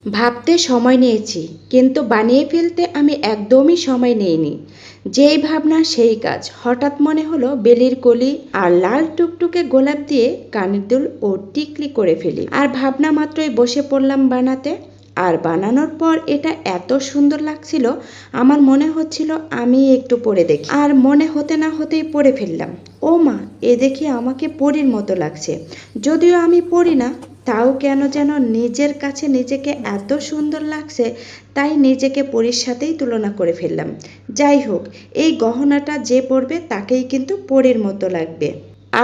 ভাবতে সময় নিয়েছি, কিন্তু বানিয়ে ফেলতে আমি একদমই সময় নেইনি। যেই ভাবনা সেই কাজ। হঠাৎ মনে হলো বেলির কলি আর লাল টুকটুকে গোলাপ দিয়ে কানের দুল ও টিকলি করে ফেলি। আর ভাবনা মাত্রই বসে পড়লাম বানাতে। আর বানানোর পর এটা এত সুন্দর লাগছিল, আমার মনে হচ্ছিল আমি একটু পরে দেখি। আর মনে হতে না হতেই পরে ফেললাম। ও মা, এ দেখে আমাকে পরীর মতো লাগছে। যদিও আমি পড়ি না, তাও কেন যেন নিজের কাছে নিজেকে এত সুন্দর লাগছে, তাই নিজেকে পরীর সাথেই তুলনা করে ফেললাম। যাই হোক, এই গহনাটা যে পরবে তাকেই কিন্তু পরীর মতো লাগবে।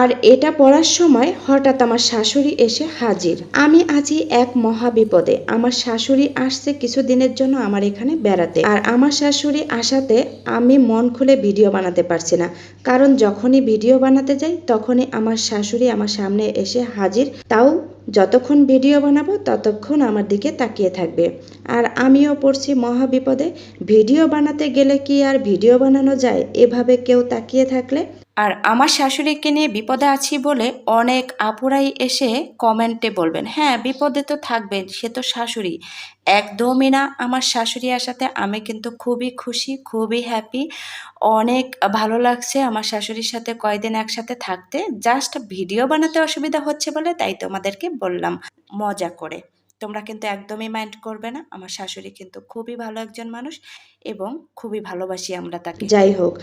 আর এটা পরার সময় হঠাৎ আমার শাশুড়ি এসে হাজির। আমি আছি এক মহা বিপদে। আমার শাশুড়ি আসছে কিছুদিনের জন্য আমার এখানে বেড়াতে। আর আমার শাশুড়ি আসাতে আমি মন খুলে ভিডিও বানাতে পারছি না, কারণ যখনই ভিডিও বানাতে যাই তখনই আমার শাশুড়ি আমার সামনে এসে হাজির। তাও যতক্ষণ ভিডিও বানাবো ততক্ষণ আমার দিকে তাকিয়ে থাকবে। আর আমিও পড়ছি মহা বিপদে। ভিডিও বানাতে গেলে কি আর ভিডিও বানানো যায় এভাবে কেউ তাকিয়ে থাকলে? আর আমার শাশুড়িকে নিয়ে বিপদে আছি বলে অনেক আপুরাই এসে কমেন্টে বলবেন, হ্যাঁ বিপদে তো থাকবেন, সে তো শাশুড়ি। একদমই না, আমার শাশুড়ি আসাতে আমি কিন্তু খুবই খুশি, খুবই হ্যাপি। অনেক ভালো লাগছে আমার শাশুড়ির সাথে কয়দিন একসাথে থাকতে। জাস্ট ভিডিও বানাতে অসুবিধা হচ্ছে বলে তাই তোমাদেরকে বললাম মজা করে। তোমরা কিন্তু একদমই মাইন্ড করবে না। আমার শাশুড়ি কিন্তু খুবই ভালো একজন মানুষ এবং খুবই ভালোবাসি আমরা তাকে। যাই হোক,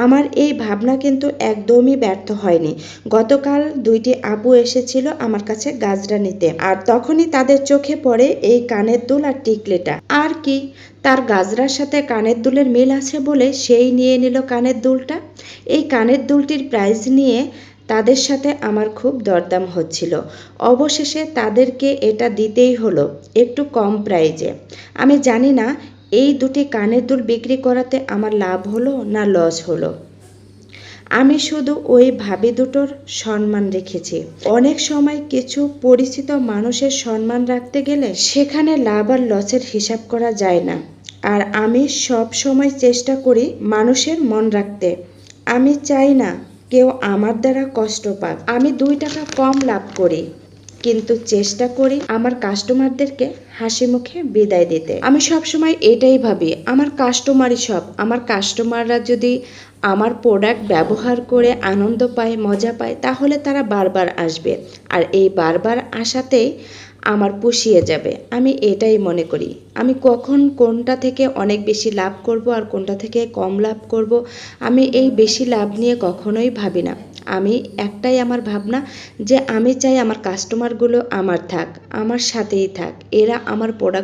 আমার এই ভাবনা কিন্তু একদমই ব্যর্থ হয়নি। গতকাল দুইটি আপু এসেছিল আমার কাছে গাজরা নিতে, আর তখনই তাদের চোখে পড়ে এই কানের দুল আর টিকলিটা। আর কি, তার গাজরার সাথে কানের দুলের মিল আছে বলে সেই নিয়ে নিল কানের দুলটা। এই কানের দুলটির প্রাইস নিয়ে তাদের সাথে আমার খুব দরদাম হচ্ছিল। অবশেষে তাদেরকে এটা দিতেই হলো একটু কম প্রাইজে। আমি জানি না এই দুটি কানের দুল বিক্রি করাতে আমার লাভ হলো না লস হলো। আমি শুধু ওই ভাবি দুটোর সম্মান রেখেছি। অনেক সময় কিছু পরিচিত মানুষের সম্মান রাখতে গেলে সেখানে লাভ আর লসের হিসাব করা যায় না। আর আমি সব সময় চেষ্টা করি মানুষের মন রাখতে। আমি চাই না কেউ আমার দ্বারা কষ্ট পাক। আমি 2 টাকা কম লাভ করি, কিন্তু চেষ্টা করি আমার কাস্টমারদেরকে হাসি মুখে বিদায় দিতে। আমি সবসময় এটাই ভাবি, আমার কাস্টমারই সব। আমার কাস্টমাররা যদি আমার প্রোডাক্ট ব্যবহার করে আনন্দ পায়, মজা পায়, তাহলে তারা বারবার আসবে। আর এই বারবার আসাতেই আমার পুষিয়ে যাবে। আমি এটাই মনে করি। আমি কখন কোনটা থেকে অনেক বেশি লাভ করব আর কোনটা থেকে কম লাভ করব, আমি এই বেশি লাভ নিয়ে কখনোই ভাবি না। আমি একটাই আমার ভাবনা, যে আমি চাই আমার কাস্টমারগুলো আমার থাক, আমার সাথেই থাক, এরা আমার প্রোডাক্ট